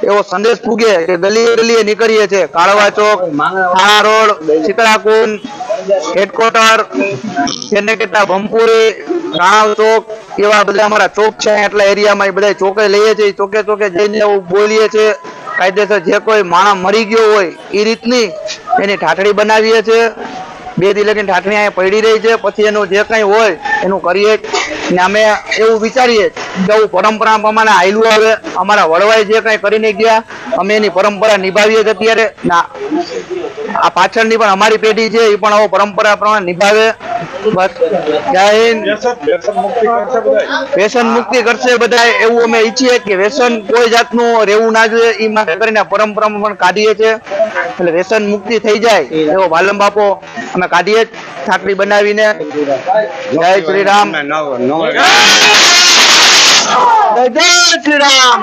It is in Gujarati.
એવો સંદેશ પૂગે કે ગલીએ ગલીએ નીકળીએ છીએ, કાળવા ચોક, થાણા રોડ, શીતળાકુંડ, હેડક્વાર્ટર, જેને કેટલા ભમપુરી, રાણાવ ચોક, એવા બધા અમારા ચોક છે એટલા એરિયામાં બધા ચોકે લઈએ છીએ, ચોકે ચોકે જઈને એવું બોલીએ છીએ, કાયદેસર જે કોઈ માણસ મરી ગયો હોય એ રીતની એની ઠાઠડી બનાવીએ છીએ, 2 દી લગીને ઠાઠડી અહીંયા પડી રહી છે, પછી એનું જે કંઈ હોય એનું કરીએ ને અમે એવું વિચારીએ કે આવું પરંપરા પ્રમાણે હાલ્યું આવે, અમારા વડવાઈ જે કંઈ કરીને ગયા અમે એની પરંપરા નિભાવીએ છીએ અત્યારે ના આ પાછળની પણ અમારી પેઢી છે એ પણ આવો પરંપરા પ્રમાણે નિભાવે. બસ જય હિન્દ. વ્યસન મુક્તિ કરશે બધા એવું અમે ઈચ્છીએ કે વ્યસન કોઈ જાતનું રહેવું ના જોઈએ એ માટે કરીને પરંપરામાં પણ કાઢીએ છીએ એટલે વ્યસન મુક્તિ થઈ જાય એવો વાલમ બાપો અમે કાઢીએ ઠાકડી બનાવીને. જય શ્રી રામ. જય શ્રી રામ.